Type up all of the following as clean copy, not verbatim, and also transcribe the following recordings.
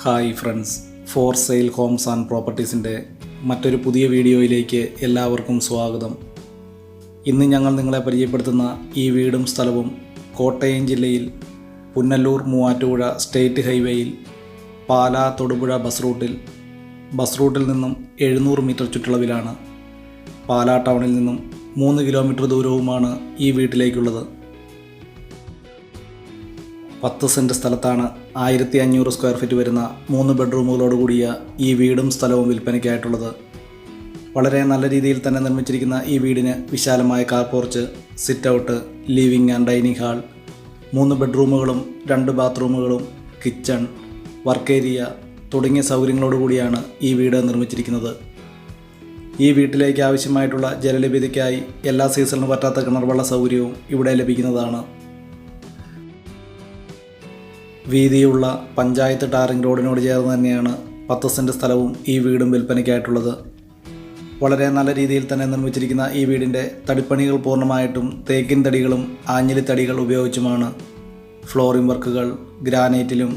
Hi friends, for sale homes and പ്രോപ്പർട്ടീസിൻ്റെ മറ്റൊരു പുതിയ വീഡിയോയിലേക്ക് എല്ലാവർക്കും സ്വാഗതം. ഇന്ന് ഞങ്ങൾ നിങ്ങളെ പരിചയപ്പെടുത്തുന്ന ഈ വീടും സ്ഥലവും കോട്ടയം ജില്ലയിൽ പുനലൂർ മൂവാറ്റുപുഴ സ്റ്റേറ്റ് ഹൈവേയിൽ പാലാ തൊടുപുഴ ബസ് റൂട്ടിൽ നിന്നും 700 മീറ്റർ ചുറ്റളവിലാണ്. പാലാ ടൗണിൽ നിന്നും 3 കിലോമീറ്റർ ദൂരവുമാണ് ഈ വീട്ടിലേക്കുള്ളത്. 10 സെൻറ്റ് സ്ഥലത്താണ് 1500 സ്ക്വയർ ഫീറ്റ് വരുന്ന 3 ബെഡ്റൂമുകളോട് കൂടിയ ഈ വീടും സ്ഥലവും വിൽപ്പനയ്ക്കായിട്ടുള്ളത്. വളരെ നല്ല രീതിയിൽ തന്നെ നിർമ്മിച്ചിരിക്കുന്ന ഈ വീടിന് വിശാലമായ car porch, sit out, living and dining hall, 3 ബെഡ്റൂമുകളും 2 ബാത്റൂമുകളും, കിച്ചൺ, വർക്ക് ഏരിയ തുടങ്ങിയ സൗകര്യങ്ങളോടുകൂടിയാണ് ഈ വീട് നിർമ്മിച്ചിരിക്കുന്നത്. ഈ വീട്ടിലേക്ക് ആവശ്യമായിട്ടുള്ള ജലലഭ്യതയ്ക്കായി എല്ലാ സീസണിലും പറ്റാത്ത കിണർവെള്ള സൗകര്യവും ഇവിടെ ലഭിക്കുന്നതാണ്. വീതിയുള്ള പഞ്ചായത്ത് ടാറിംഗ് റോഡിനോട് ചേർന്ന് തന്നെയാണ് 10 സെൻറ്റ് സ്ഥലവും ഈ വീടും വിൽപ്പനയ്ക്കായിട്ടുള്ളത്. വളരെ നല്ല രീതിയിൽ തന്നെ നിർമ്മിച്ചിരിക്കുന്ന ഈ വീടിൻ്റെ തടിപ്പണികൾ പൂർണ്ണമായിട്ടും തേക്കിൻ തടികളും ആഞ്ഞിലി തടികൾ ഉപയോഗിച്ചുമാണ്. ഫ്ലോറിംഗ് വർക്കുകൾ ഗ്രാനൈറ്റിലും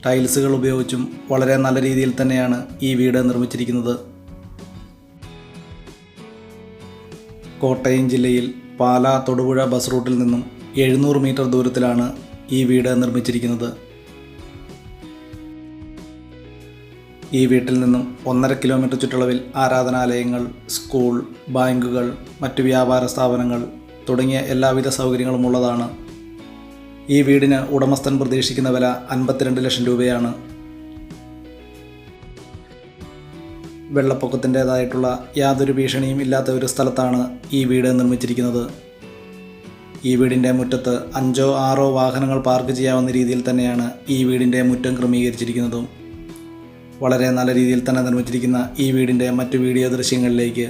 ടൈൽസുകൾ ഉപയോഗിച്ചും വളരെ നല്ല രീതിയിൽ തന്നെയാണ് ഈ വീട് നിർമ്മിച്ചിരിക്കുന്നത്. കോട്ടയം ജില്ലയിൽ പാലാ തൊടുപുഴ ബസ് റൂട്ടിൽ നിന്നും 700 മീറ്റർ ദൂരത്തിലാണ് ഈ വീട് നിർമ്മിച്ചിരിക്കുന്നത്. ഈ വീട്ടിൽ നിന്നും 1.5 കിലോമീറ്റർ ചുറ്റളവിൽ ആരാധനാലയങ്ങൾ, സ്കൂൾ, ബാങ്കുകൾ, മറ്റു വ്യാപാര സ്ഥാപനങ്ങൾ തുടങ്ങിയ എല്ലാവിധ സൗകര്യങ്ങളും ഉള്ളതാണ്. ഈ വീടിന് ഉടമസ്ഥൻ പ്രതീക്ഷിക്കുന്ന വില 52 ലക്ഷം രൂപയാണ്. വെള്ളപ്പൊക്കത്തിൻ്റേതായിട്ടുള്ള യാതൊരു ഭീഷണിയും ഇല്ലാത്ത ഒരു സ്ഥലത്താണ് ഈ വീട് നിർമ്മിച്ചിരിക്കുന്നത്. ഈ വീടിൻ്റെ മുറ്റത്ത് 5-6 വാഹനങ്ങൾ പാർക്ക് ചെയ്യാവുന്ന രീതിയിൽ തന്നെയാണ് ഈ വീടിൻ്റെ മുറ്റം ക്രമീകരിച്ചിരിക്കുന്നതും. വളരെ നല്ല രീതിയിൽ തന്നെ നിർമ്മിച്ചിരിക്കുന്ന ഈ വീടിൻ്റെ മറ്റു വീഡിയോ ദൃശ്യങ്ങളിലേക്ക്